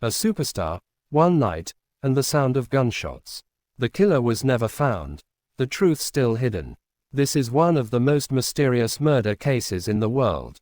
A superstar, one night, and the sound of gunshots. The killer was never found. The truth still hidden. This is one of the most mysterious murder cases in the world.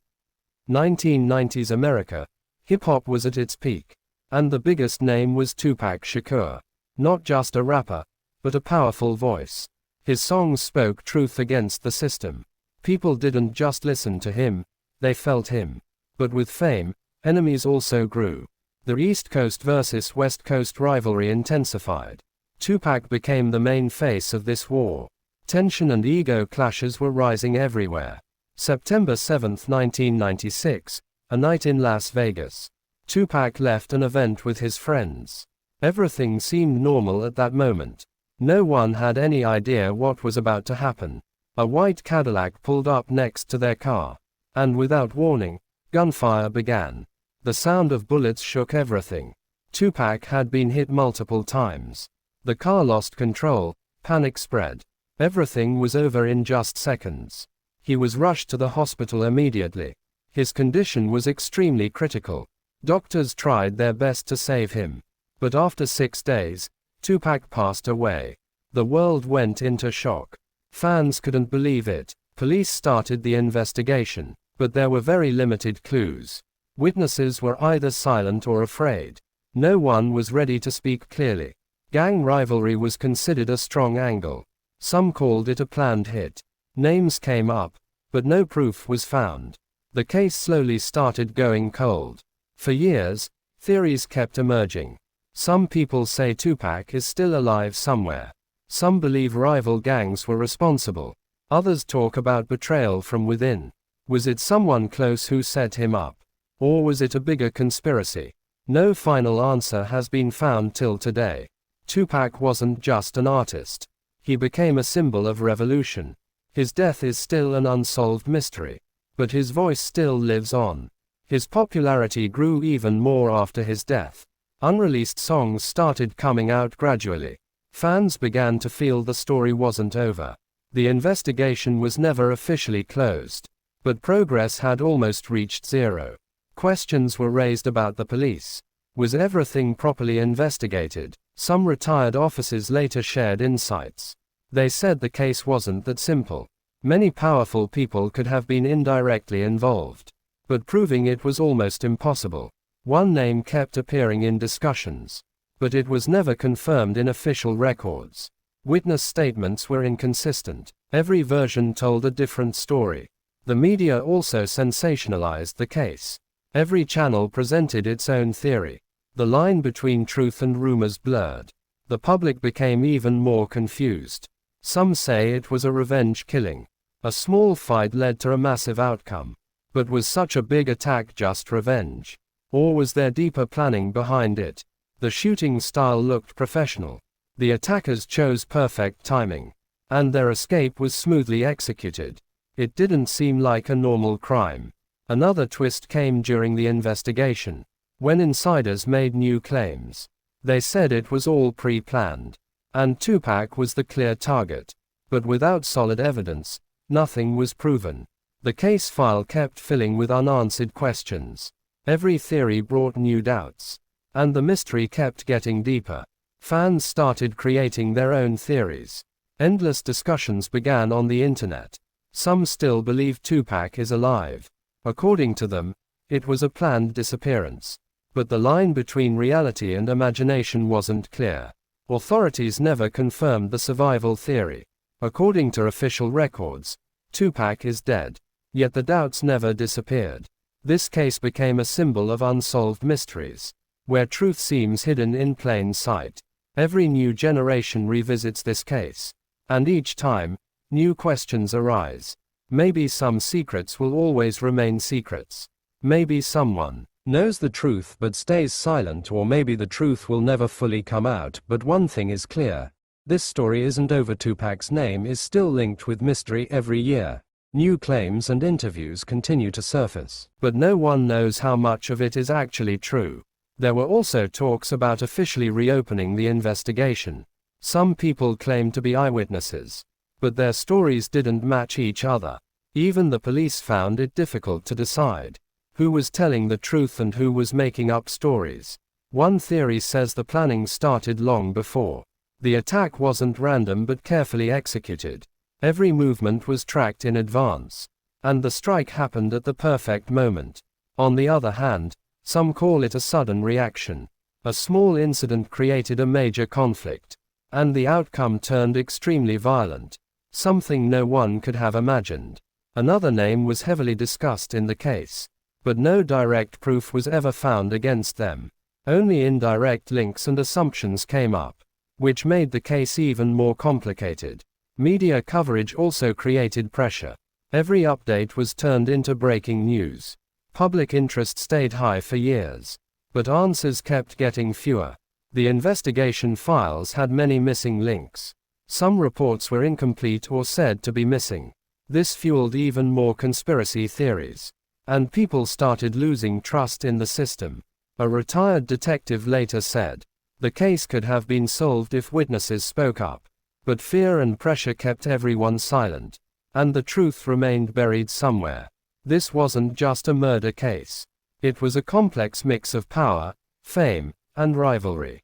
1990s America. Hip-hop was at its peak. And the biggest name was Tupac Shakur. Not just a rapper, but a powerful voice. His songs spoke truth against the system. People didn't just listen to him, they felt him. But with fame, enemies also grew. The East Coast versus West Coast rivalry intensified. Tupac became the main face of this war. Tension and ego clashes were rising everywhere. September 7, 1996, a night in Las Vegas. Tupac left an event with his friends. Everything seemed normal at that moment. No one had any idea what was about to happen. A white Cadillac pulled up next to their car. And without warning, gunfire began. The sound of bullets shook everything. Tupac had been hit multiple times. The car lost control, panic spread. Everything was over in just seconds. He was rushed to the hospital immediately. His condition was extremely critical. Doctors tried their best to save him. But after 6 days, Tupac passed away. The world went into shock. Fans couldn't believe it. Police started the investigation, but there were very limited clues. Witnesses were either silent or afraid. No one was ready to speak clearly. Gang rivalry was considered a strong angle. Some called it a planned hit. Names came up, but no proof was found. The case slowly started going cold. For years, theories kept emerging. Some people say Tupac is still alive somewhere. Some believe rival gangs were responsible. Others talk about betrayal from within. Was it someone close who set him up? Or was it a bigger conspiracy? No final answer has been found till today. Tupac wasn't just an artist. He became a symbol of revolution. His death is still an unsolved mystery. But his voice still lives on. His popularity grew even more after his death. Unreleased songs started coming out gradually. Fans began to feel the story wasn't over. The investigation was never officially closed. But progress had almost reached zero. Questions were raised about the police. Was everything properly investigated? Some retired officers later shared insights. They said the case wasn't that simple. Many powerful people could have been indirectly involved. But proving it was almost impossible. One name kept appearing in discussions. But it was never confirmed in official records. Witness statements were inconsistent. Every version told a different story. The media also sensationalized the case. Every channel presented its own theory. The line between truth and rumors blurred. The public became even more confused. Some say it was a revenge killing. A small fight led to a massive outcome. But was such a big attack just revenge? Or was there deeper planning behind it? The shooting style looked professional. The attackers chose perfect timing. And their escape was smoothly executed. It didn't seem like a normal crime. Another twist came during the investigation. When insiders made new claims. They said it was all pre-planned. And Tupac was the clear target. But without solid evidence, nothing was proven. The case file kept filling with unanswered questions. Every theory brought new doubts. And the mystery kept getting deeper. Fans started creating their own theories. Endless discussions began on the internet. Some still believe Tupac is alive. According to them, it was a planned disappearance. But the line between reality and imagination wasn't clear. Authorities never confirmed the survival theory. According to official records, Tupac is dead. Yet the doubts never disappeared. This case became a symbol of unsolved mysteries, where truth seems hidden in plain sight. Every new generation revisits this case. And each time, new questions arise. Maybe some secrets will always remain secrets. Maybe someone knows the truth but stays silent, or maybe the truth will never fully come out. But one thing is clear. This story isn't over. Tupac's name is still linked with mystery every year. New claims and interviews continue to surface, but no one knows how much of it is actually true. There were also talks about officially reopening the investigation. Some people claimed to be eyewitnesses, but their stories didn't match each other. Even the police found it difficult to decide who was telling the truth and who was making up stories. One theory says the planning started long before. The attack wasn't random but carefully executed. Every movement was tracked in advance. And the strike happened at the perfect moment. On the other hand, some call it a sudden reaction. A small incident created a major conflict. And the outcome turned extremely violent. Something no one could have imagined. Another name was heavily discussed in the case. But no direct proof was ever found against them. Only indirect links and assumptions came up, which made the case even more complicated. Media coverage also created pressure. Every update was turned into breaking news. Public interest stayed high for years. But answers kept getting fewer. The investigation files had many missing links. Some reports were incomplete or said to be missing. This fueled even more conspiracy theories. And people started losing trust in the system. A retired detective later said, "The case could have been solved if witnesses spoke up. But fear and pressure kept everyone silent. And the truth remained buried somewhere." This wasn't just a murder case. It was a complex mix of power, fame, and rivalry.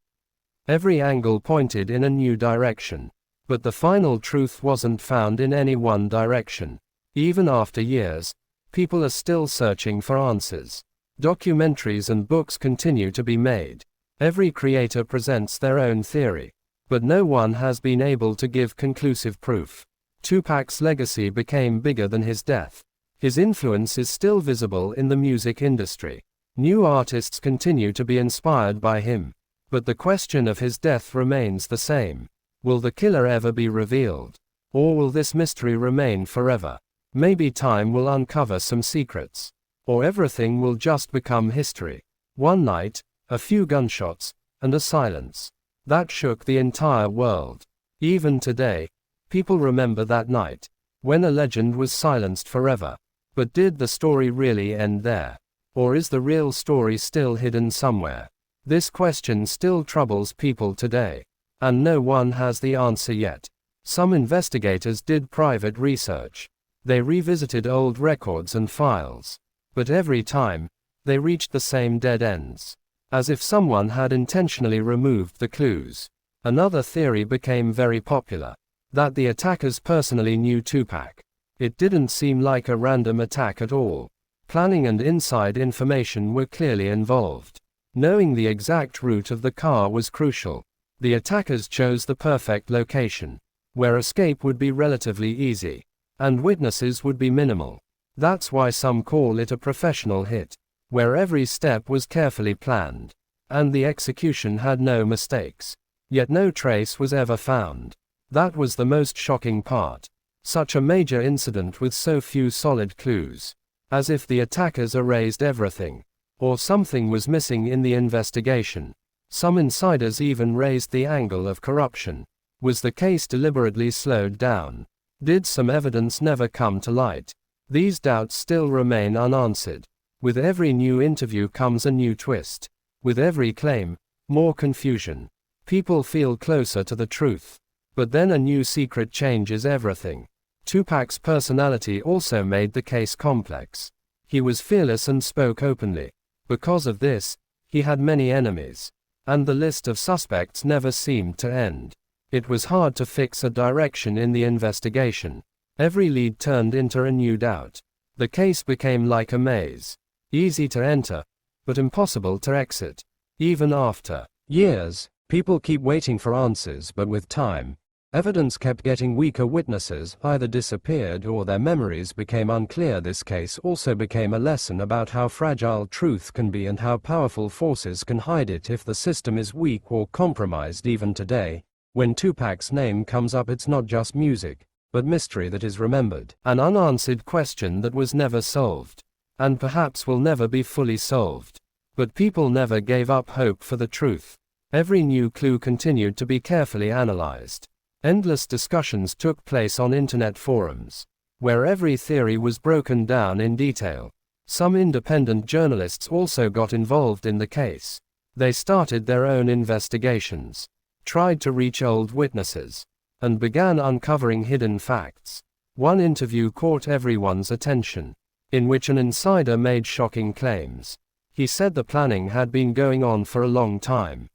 Every angle pointed in a new direction. But the final truth wasn't found in any one direction. Even after years, people are still searching for answers. Documentaries and books continue to be made. Every creator presents their own theory. But no one has been able to give conclusive proof. Tupac's legacy became bigger than his death. His influence is still visible in the music industry. New artists continue to be inspired by him. But the question of his death remains the same. Will the killer ever be revealed? Or will this mystery remain forever? Maybe time will uncover some secrets. Or everything will just become history. One night, a few gunshots, and a silence. That shook the entire world. Even today, people remember that night, when a legend was silenced forever. But did the story really end there? Or is the real story still hidden somewhere? This question still troubles people today. And no one has the answer yet. Some investigators did private research. They revisited old records and files. But every time, they reached the same dead ends. As if someone had intentionally removed the clues. Another theory became very popular. That the attackers personally knew Tupac. It didn't seem like a random attack at all. Planning and inside information were clearly involved. Knowing the exact route of the car was crucial. The attackers chose the perfect location, where escape would be relatively easy. And witnesses would be minimal. That's why some call it a professional hit, where every step was carefully planned, and the execution had no mistakes. Yet no trace was ever found. That was the most shocking part. Such a major incident with so few solid clues. As if the attackers erased everything. Or something was missing in the investigation. Some insiders even raised the angle of corruption. Was the case deliberately slowed down? Did some evidence never come to light? These doubts still remain unanswered. With every new interview comes a new twist. With every claim, more confusion. People feel closer to the truth. But then a new secret changes everything. Tupac's personality also made the case complex. He was fearless and spoke openly. Because of this, he had many enemies. And the list of suspects never seemed to end. It was hard to fix a direction in the investigation. Every lead turned into a new doubt. The case became like a maze. Easy to enter, but impossible to exit. Even after years, people keep waiting for answers, but with time, evidence kept getting weaker. Witnesses either disappeared or their memories became unclear. This case also became a lesson about how fragile truth can be and how powerful forces can hide it if the system is weak or compromised. Even today, when Tupac's name comes up, it's not just music, but mystery that is remembered. An unanswered question that was never solved. And perhaps will never be fully solved. But people never gave up hope for the truth. Every new clue continued to be carefully analyzed. Endless discussions took place on internet forums, where every theory was broken down in detail. Some independent journalists also got involved in the case. They started their own investigations, tried to reach old witnesses, and began uncovering hidden facts. One interview caught everyone's attention, in which an insider made shocking claims. He said the planning had been going on for a long time,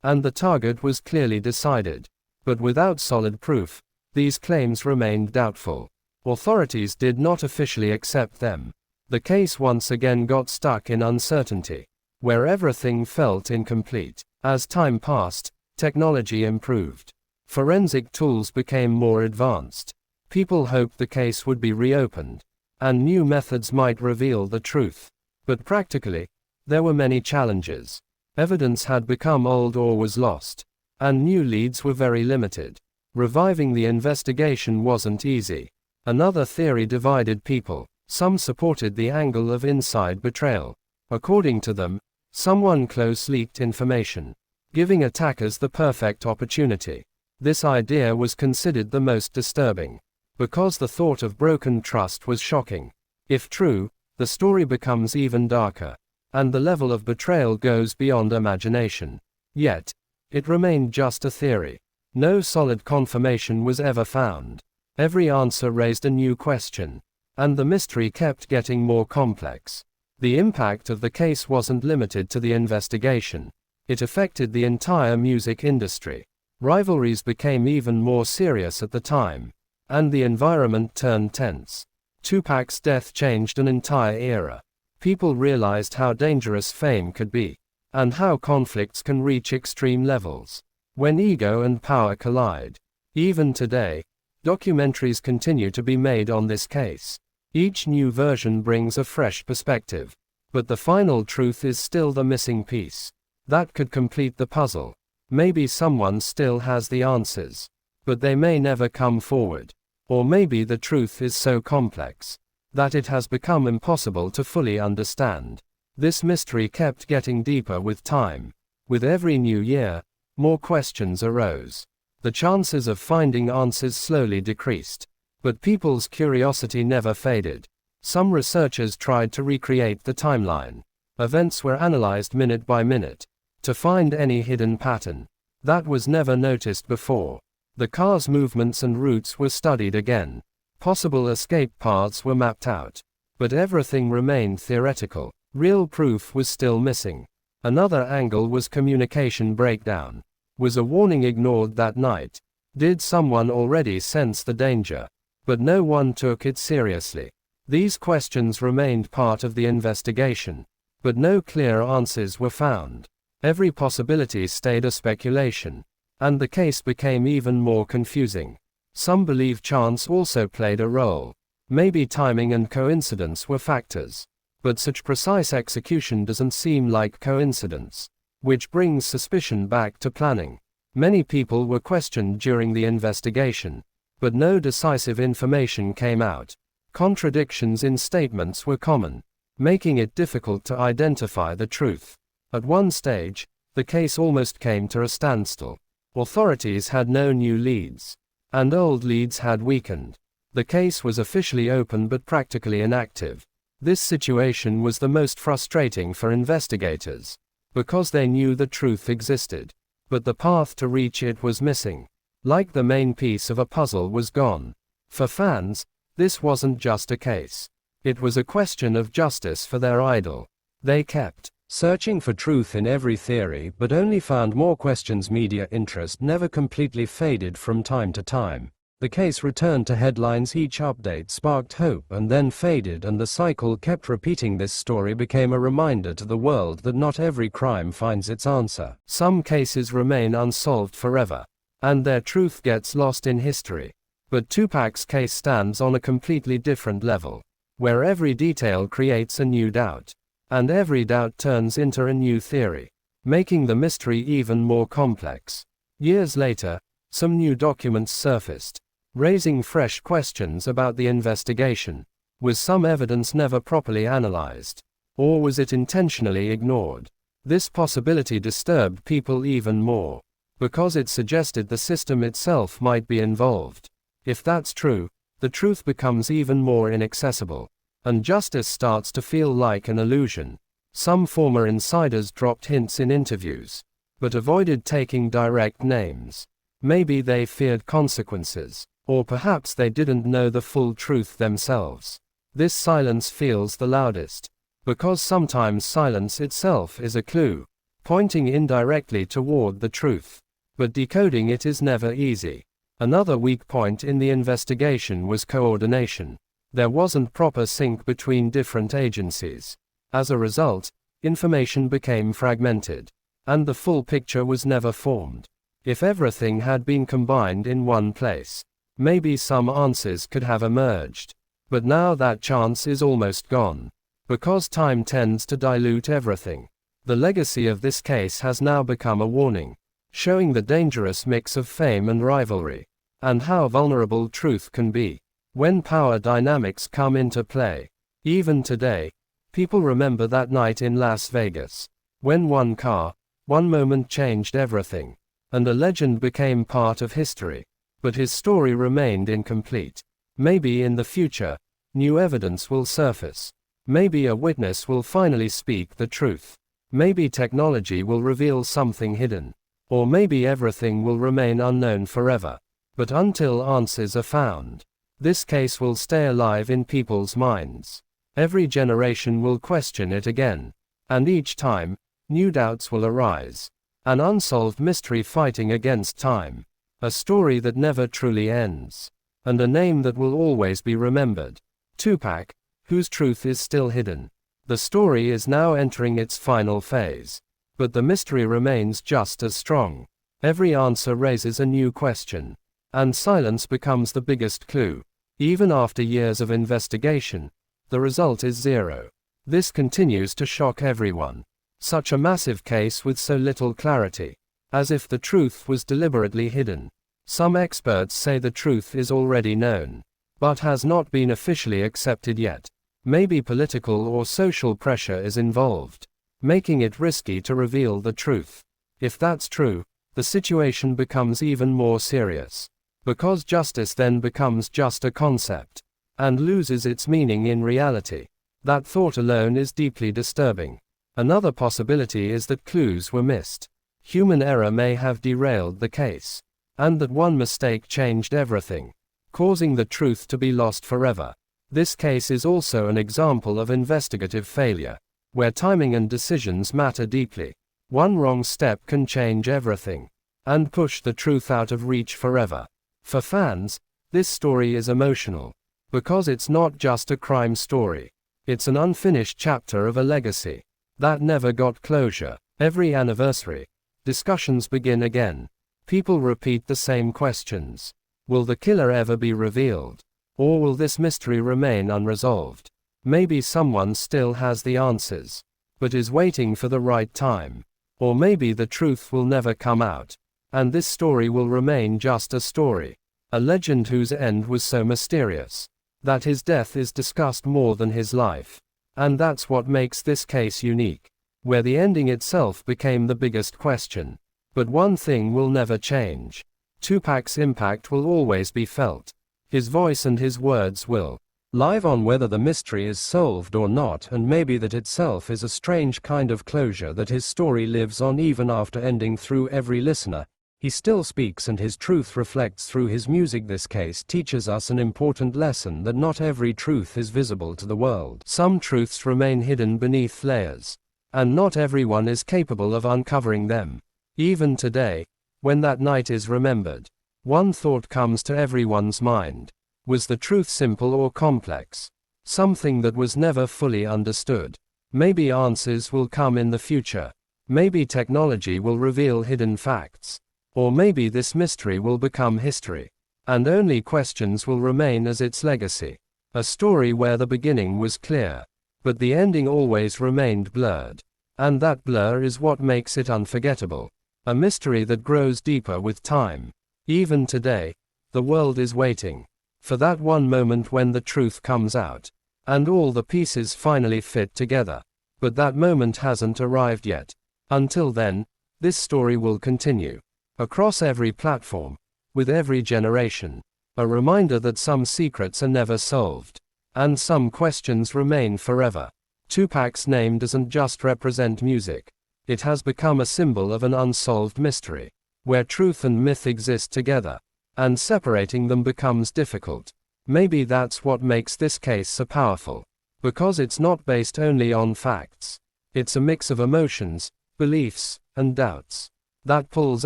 and the target was clearly decided. But without solid proof, these claims remained doubtful. Authorities did not officially accept them. The case once again got stuck in uncertainty, where everything felt incomplete. As time passed, technology improved. Forensic tools became more advanced. People hoped the case would be reopened, and new methods might reveal the truth. But practically, there were many challenges. Evidence had become old or was lost, and new leads were very limited. Reviving the investigation wasn't easy. Another theory divided people. Some supported the angle of inside betrayal. According to them, someone close leaked information, giving attackers the perfect opportunity. This idea was considered the most disturbing, because the thought of broken trust was shocking. If true, the story becomes even darker, and the level of betrayal goes beyond imagination. Yet, it remained just a theory. No solid confirmation was ever found. Every answer raised a new question, and the mystery kept getting more complex. The impact of the case wasn't limited to the investigation. It affected the entire music industry. Rivalries became even more serious at the time, and the environment turned tense. Tupac's death changed an entire era. People realized how dangerous fame could be, and how conflicts can reach extreme levels when ego and power collide. Even today, documentaries continue to be made on this case. Each new version brings a fresh perspective, but the final truth is still the missing piece that could complete the puzzle. Maybe someone still has the answers, but they may never come forward. Or maybe the truth is so complex that it has become impossible to fully understand. This mystery kept getting deeper with time. With every new year, more questions arose. The chances of finding answers slowly decreased, but people's curiosity never faded. Some researchers tried to recreate the timeline. Events were analyzed minute by minute to find any hidden pattern that was never noticed before. The car's movements and routes were studied again. Possible escape paths were mapped out. But everything remained theoretical. Real proof was still missing. Another angle was communication breakdown. Was a warning ignored that night? Did someone already sense the danger, but no one took it seriously? These questions remained part of the investigation, but no clear answers were found. Every possibility stayed a speculation, and the case became even more confusing. Some believe chance also played a role. Maybe timing and coincidence were factors. But such precise execution doesn't seem like coincidence, which brings suspicion back to planning. Many people were questioned during the investigation, but no decisive information came out. Contradictions in statements were common, making it difficult to identify the truth. At one stage, the case almost came to a standstill. Authorities had no new leads, and old leads had weakened. The case was officially open but practically inactive. This situation was the most frustrating for investigators, because they knew the truth existed, but the path to reach it was missing. Like the main piece of a puzzle was gone. For fans, this wasn't just a case. It was a question of justice for their idol. They kept searching for truth in every theory but only found more questions. Media interest never completely faded. From time to time, the case returned to headlines. Each update sparked hope and then faded, and the cycle kept repeating. This story became a reminder to the world that not every crime finds its answer. Some cases remain unsolved forever, and their truth gets lost in history. But Tupac's case stands on a completely different level, where every detail creates a new doubt, and every doubt turns into a new theory, making the mystery even more complex. Years later, some new documents surfaced, raising fresh questions about the investigation. Was some evidence never properly analyzed? Or was it intentionally ignored? This possibility disturbed people even more, because it suggested the system itself might be involved. If that's true, the truth becomes even more inaccessible, and justice starts to feel like an illusion. Some former insiders dropped hints in interviews, but avoided taking direct names. Maybe they feared consequences, or perhaps they didn't know the full truth themselves. This silence feels the loudest. Because sometimes silence itself is a clue, pointing indirectly toward the truth. But decoding it is never easy. Another weak point in the investigation was coordination. There wasn't proper sync between different agencies. As a result, information became fragmented, and the full picture was never formed. If everything had been combined in one place, maybe some answers could have emerged. But now that chance is almost gone. Because time tends to dilute everything. The legacy of this case has now become a warning, showing the dangerous mix of fame and rivalry, and how vulnerable truth can be when power dynamics come into play. Even today, people remember that night in Las Vegas, when one car, one moment changed everything, and a legend became part of history. But his story remained incomplete. Maybe in the future, new evidence will surface. Maybe a witness will finally speak the truth. Maybe technology will reveal something hidden. Or maybe everything will remain unknown forever. But until answers are found, this case will stay alive in people's minds. Every generation will question it again. And each time, new doubts will arise. An unsolved mystery fighting against time. A story that never truly ends. And a name that will always be remembered. Tupac, whose truth is still hidden. The story is now entering its final phase. But the mystery remains just as strong. Every answer raises a new question. And silence becomes the biggest clue. Even after years of investigation, the result is zero. This continues to shock everyone. Such a massive case with so little clarity. As if the truth was deliberately hidden. Some experts say the truth is already known, but has not been officially accepted yet. Maybe political or social pressure is involved, making it risky to reveal the truth. If that's true, the situation becomes even more serious. Because justice then becomes just a concept, and loses its meaning in reality. That thought alone is deeply disturbing. Another possibility is that clues were missed. Human error may have derailed the case, and that one mistake changed everything, causing the truth to be lost forever. This case is also an example of investigative failure, where timing and decisions matter deeply. One wrong step can change everything, and push the truth out of reach forever. For fans, this story is emotional, because it's not just a crime story. It's an unfinished chapter of a legacy that never got closure. Every anniversary, discussions begin again. People repeat the same questions. Will the killer ever be revealed? Or will this mystery remain unresolved? Maybe someone still has the answers, but is waiting for the right time. Or maybe the truth will never come out, and this story will remain just a story. A legend whose end was so mysterious, that his death is discussed more than his life. And that's what makes this case unique, where the ending itself became the biggest question. But one thing will never change. Tupac's impact will always be felt. His voice and his words will live on whether the mystery is solved or not, and maybe that itself is a strange kind of closure that his story lives on even after ending. Through every listener, he still speaks, and his truth reflects through his music. This case teaches us an important lesson, that not every truth is visible to the world. Some truths remain hidden beneath layers, and not everyone is capable of uncovering them. Even today, when that night is remembered, one thought comes to everyone's mind. Was the truth simple or complex? Something that was never fully understood. Maybe answers will come in the future. Maybe technology will reveal hidden facts. Or maybe this mystery will become history, and only questions will remain as its legacy. A story where the beginning was clear, but the ending always remained blurred. And that blur is what makes it unforgettable. A mystery that grows deeper with time. Even today, the world is waiting for that one moment when the truth comes out, and all the pieces finally fit together. But that moment hasn't arrived yet. Until then, this story will continue, across every platform, with every generation. A reminder that some secrets are never solved, and some questions remain forever. Tupac's name doesn't just represent music. It has become a symbol of an unsolved mystery, where truth and myth exist together, and separating them becomes difficult. Maybe that's what makes this case so powerful. Because it's not based only on facts. It's a mix of emotions, beliefs, and doubts that pulls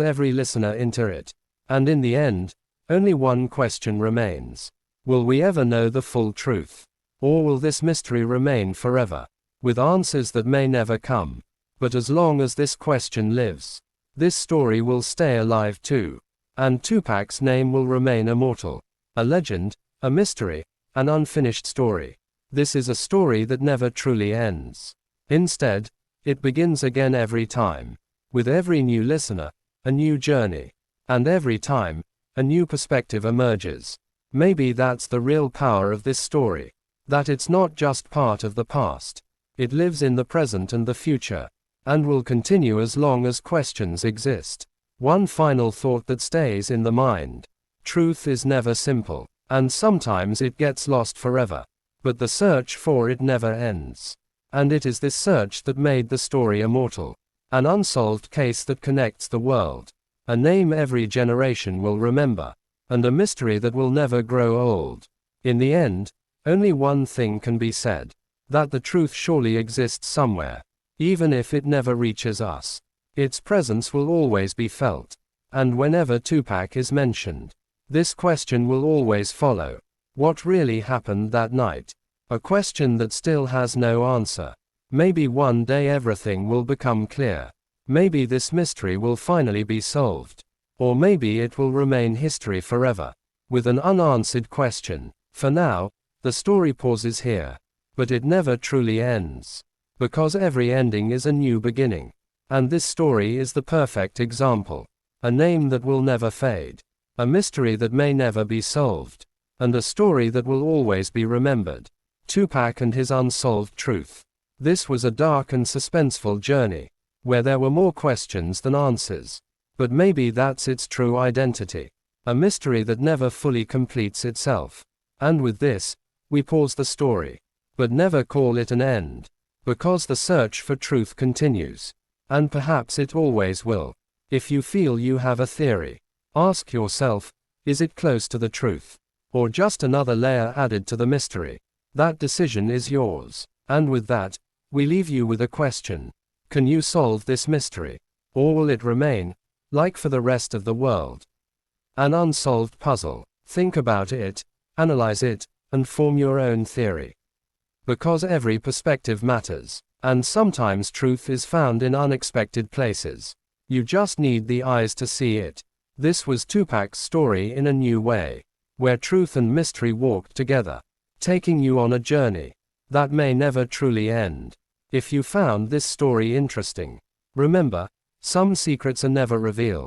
every listener into it. And in the end, only one question remains. Will we ever know the full truth? Or will this mystery remain forever, with answers that may never come? But as long as this question lives, this story will stay alive too. And Tupac's name will remain immortal. A legend, a mystery, an unfinished story. This is a story that never truly ends. Instead, it begins again every time. With every new listener, a new journey. And every time, a new perspective emerges. Maybe that's the real power of this story. That it's not just part of the past. It lives in the present and the future. And will continue as long as questions exist. One final thought that stays in the mind. Truth is never simple. And sometimes it gets lost forever. But the search for it never ends. And it is this search that made the story immortal. An unsolved case that connects the world. A name every generation will remember. And a mystery that will never grow old. In the end, only one thing can be said. That the truth surely exists somewhere. Even if it never reaches us. Its presence will always be felt. And whenever Tupac is mentioned, this question will always follow. What really happened that night? A question that still has no answer. Maybe one day everything will become clear. Maybe this mystery will finally be solved. Or maybe it will remain history forever, with an unanswered question. For now, the story pauses here. But it never truly ends. Because every ending is a new beginning. And this story is the perfect example. A name that will never fade. A mystery that may never be solved. And a story that will always be remembered. Tupac and his unsolved truth. This was a dark and suspenseful journey, where there were more questions than answers. But maybe that's its true identity. A mystery that never fully completes itself. And with this, we pause the story. But never call it an end. Because the search for truth continues. And perhaps it always will. If you feel you have a theory, ask yourself, is it close to the truth? Or just another layer added to the mystery? That decision is yours. And with that, we leave you with a question. Can you solve this mystery? Or will it remain, like for the rest of the world, an unsolved puzzle? Think about it, analyze it, and form your own theory. Because every perspective matters. And sometimes truth is found in unexpected places. You just need the eyes to see it. This was Tupac's story in a new way, where truth and mystery walked together, taking you on a journey that may never truly end. If you found this story interesting, remember, some secrets are never revealed.